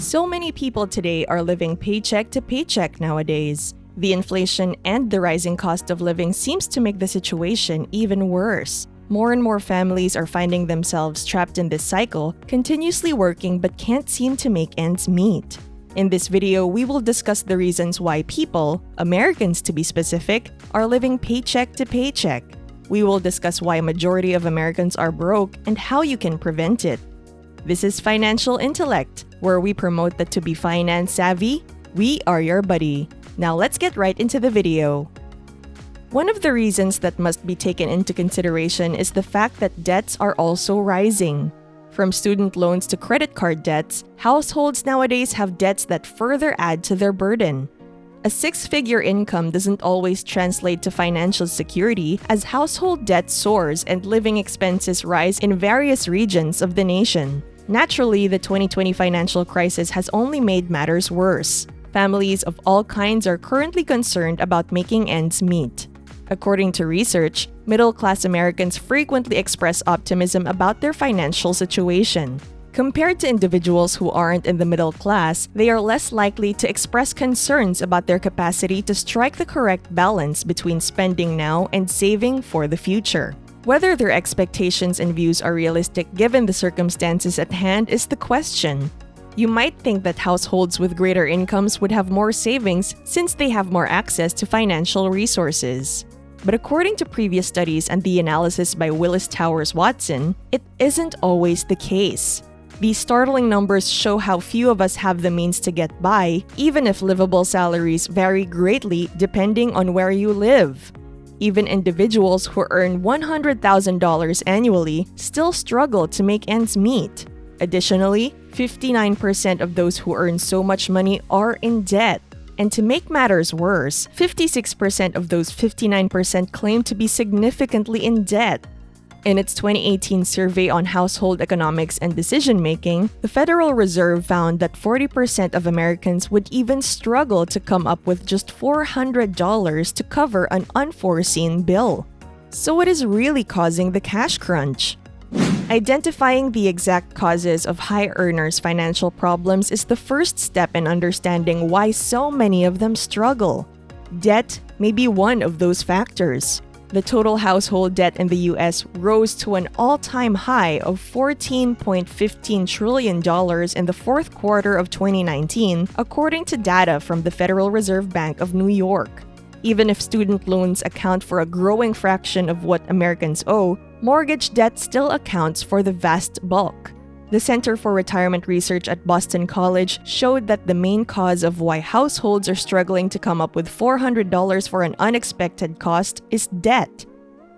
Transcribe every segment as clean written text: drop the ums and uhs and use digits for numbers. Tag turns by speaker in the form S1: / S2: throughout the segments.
S1: So many people today are living paycheck to paycheck nowadays. The inflation and the rising cost of living seems to make the situation even worse. More and more families are finding themselves trapped in this cycle, continuously working but can't seem to make ends meet. In this video, we will discuss the reasons why people, Americans to be specific, are living paycheck to paycheck. We will discuss why a majority of Americans are broke and how you can prevent it. This is Financial Intellect, where we promote that to be finance savvy, we are your buddy. Now let's get right into the video. One of the reasons that must be taken into consideration is the fact that debts are also rising. From student loans to credit card debts, households nowadays have debts that further add to their burden. A six-figure income doesn't always translate to financial security as household debt soars and living expenses rise in various regions of the nation. Naturally, the 2020 financial crisis has only made matters worse. Families of all kinds are currently concerned about making ends meet. According to research, middle-class Americans frequently express optimism about their financial situation. Compared to individuals who aren't in the middle class, they are less likely to express concerns about their capacity to strike the correct balance between spending now and saving for the future. Whether their expectations and views are realistic given the circumstances at hand is the question. You might think that households with greater incomes would have more savings since they have more access to financial resources. But according to previous studies and the analysis by Willis Towers Watson, it isn't always the case. These startling numbers show how few of us have the means to get by, even if livable salaries vary greatly depending on where you live. Even individuals who earn $100,000 annually still struggle to make ends meet. Additionally, 59% of those who earn so much money are in debt. And to make matters worse, 56% of those 59% claim to be significantly in debt. In its 2018 survey on household economics and decision-making, the Federal Reserve found that 40% of Americans would even struggle to come up with just $400 to cover an unforeseen bill. So what is really causing the cash crunch? Identifying the exact causes of high earners' financial problems is the first step in understanding why so many of them struggle. Debt may be one of those factors. The total household debt in the US rose to an all-time high of $14.15 trillion in the fourth quarter of 2019, according to data from the Federal Reserve Bank of New York. Even if student loans account for a growing fraction of what Americans owe, mortgage debt still accounts for the vast bulk. The Center for Retirement Research at Boston College showed that the main cause of why households are struggling to come up with $400 for an unexpected cost is debt.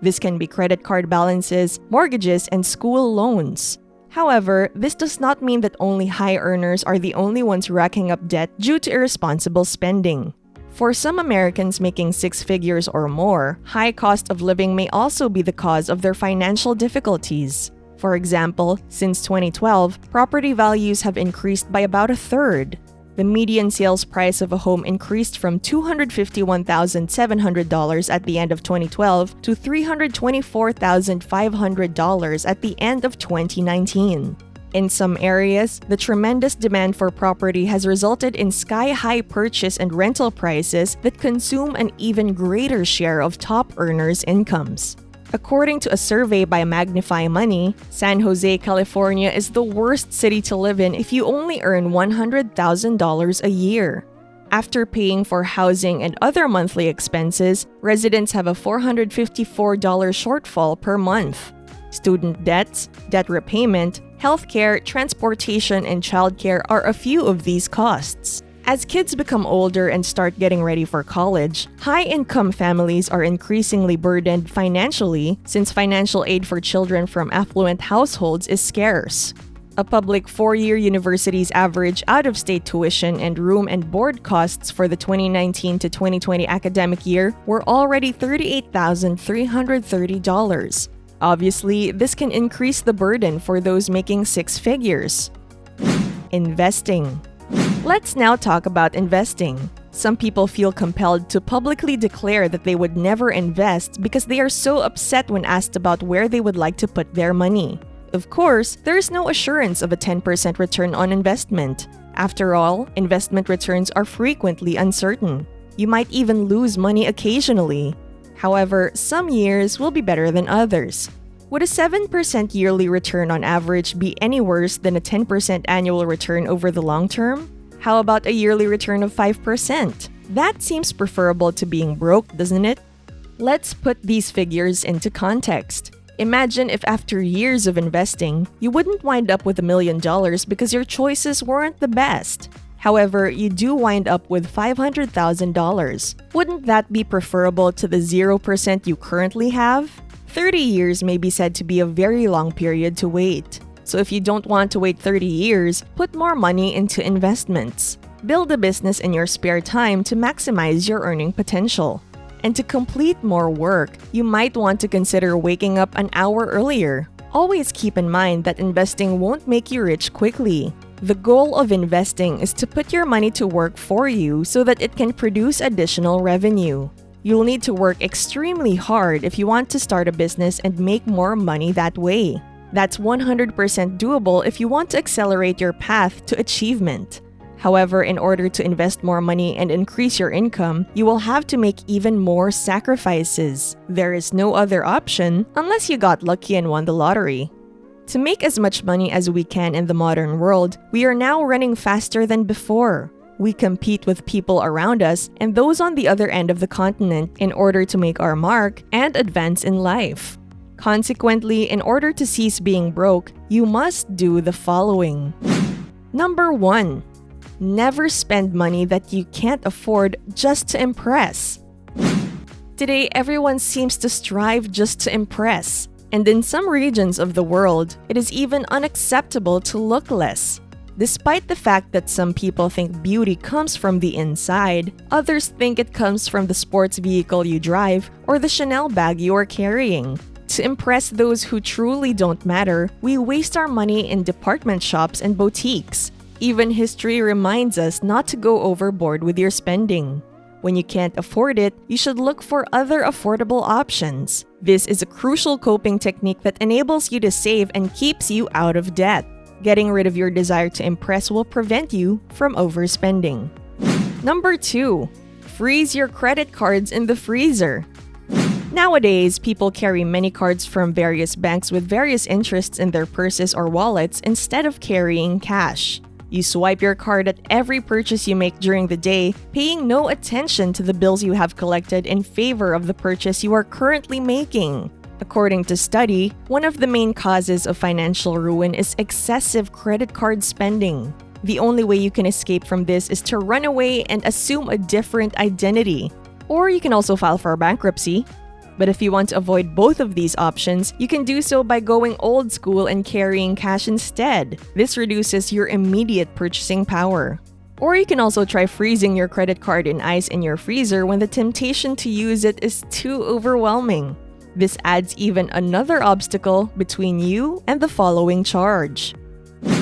S1: This can be credit card balances, mortgages, and school loans. However, this does not mean that only high earners are the only ones racking up debt due to irresponsible spending. For some Americans making six figures or more, high cost of living may also be the cause of their financial difficulties. For example, since 2012, property values have increased by about a third. The median sales price of a home increased from $251,700 at the end of 2012 to $324,500 at the end of 2019. In some areas, the tremendous demand for property has resulted in sky-high purchase and rental prices that consume an even greater share of top earners' incomes. According to a survey by Magnify Money, San Jose, California is the worst city to live in if you only earn $100,000 a year. After paying for housing and other monthly expenses, residents have a $454 shortfall per month. Student debts, debt repayment, healthcare, transportation, and childcare are a few of these costs. As kids become older and start getting ready for college, high-income families are increasingly burdened financially since financial aid for children from affluent households is scarce. A public four-year university's average out-of-state tuition and room and board costs for the 2019 to 2020 academic year were already $38,330. Obviously, this can increase the burden for those making six figures. Investing. Let's now talk about investing. Some people feel compelled to publicly declare that they would never invest because they are so upset when asked about where they would like to put their money. Of course, there is no assurance of a 10% return on investment. After all, investment returns are frequently uncertain. You might even lose money occasionally. However, some years will be better than others. Would a 7% yearly return on average be any worse than a 10% annual return over the long term? How about a yearly return of 5%? That seems preferable to being broke, doesn't it? Let's put these figures into context. Imagine if after years of investing, you wouldn't wind up with $1 million because your choices weren't the best. However, you do wind up with $500,000. Wouldn't that be preferable to the 0% you currently have? 30 years may be said to be a very long period to wait. So if you don't want to wait 30 years, put more money into investments. Build a business in your spare time to maximize your earning potential. And to complete more work, you might want to consider waking up an hour earlier. Always keep in mind that investing won't make you rich quickly. The goal of investing is to put your money to work for you so that it can produce additional revenue. You'll need to work extremely hard if you want to start a business and make more money that way. That's 100% doable if you want to accelerate your path to achievement. However, in order to invest more money and increase your income, you will have to make even more sacrifices. There is no other option unless you got lucky and won the lottery. To make as much money as we can in the modern world, we are now running faster than before. We compete with people around us and those on the other end of the continent in order to make our mark and advance in life. Consequently, in order to cease being broke, you must do the following. Number 1. Never spend money that you can't afford just to impress. Today, everyone seems to strive just to impress. And in some regions of the world, it is even unacceptable to look less. Despite the fact that some people think beauty comes from the inside, others think it comes from the sports vehicle you drive or the Chanel bag you are carrying. To impress those who truly don't matter, we waste our money in department shops and boutiques. Even history reminds us not to go overboard with your spending. When you can't afford it, you should look for other affordable options. This is a crucial coping technique that enables you to save and keeps you out of debt. Getting rid of your desire to impress will prevent you from overspending. Number 2. Freeze your credit cards in the freezer. Nowadays, people carry many cards from various banks with various interests in their purses or wallets instead of carrying cash. You swipe your card at every purchase you make during the day, paying no attention to the bills you have collected in favor of the purchase you are currently making. According to study, one of the main causes of financial ruin is excessive credit card spending. The only way you can escape from this is to run away and assume a different identity. Or you can also file for bankruptcy. But if you want to avoid both of these options, you can do so by going old school and carrying cash instead. This reduces your immediate purchasing power. Or you can also try freezing your credit card in ice in your freezer when the temptation to use it is too overwhelming. This adds even another obstacle between you and the following charge.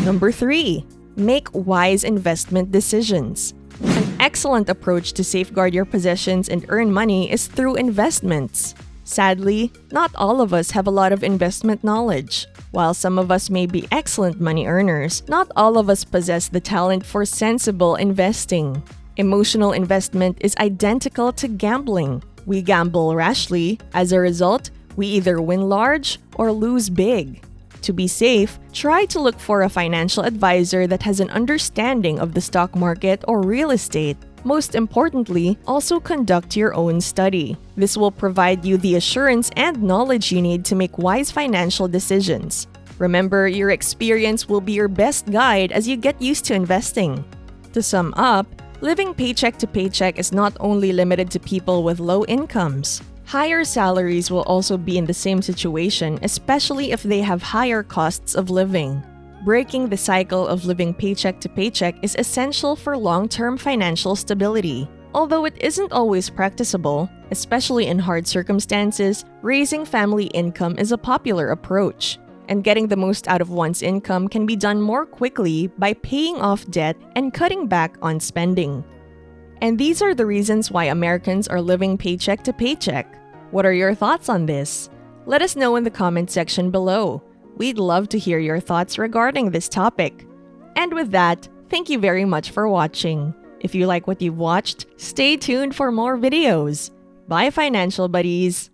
S1: Number 3. Make wise investment decisions. An excellent approach to safeguard your possessions and earn money is through investments. Sadly, not all of us have a lot of investment knowledge. While some of us may be excellent money earners, not all of us possess the talent for sensible investing. Emotional investment is identical to gambling. We gamble rashly. As a result, we either win large or lose big. To be safe, try to look for a financial advisor that has an understanding of the stock market or real estate. Most importantly, also conduct your own study. This will provide you the assurance and knowledge you need to make wise financial decisions. Remember, your experience will be your best guide as you get used to investing. To sum up, living paycheck to paycheck is not only limited to people with low incomes. Higher salaries will also be in the same situation, especially if they have higher costs of living. Breaking the cycle of living paycheck to paycheck is essential for long-term financial stability. Although it isn't always practicable, especially in hard circumstances, raising family income is a popular approach. And getting the most out of one's income can be done more quickly by paying off debt and cutting back on spending. And these are the reasons why Americans are living paycheck to paycheck. What are your thoughts on this? Let us know in the comment section below. We'd love to hear your thoughts regarding this topic. And with that, Thank you very much for watching. If you like what you've watched, stay tuned for more videos. Bye, financial buddies!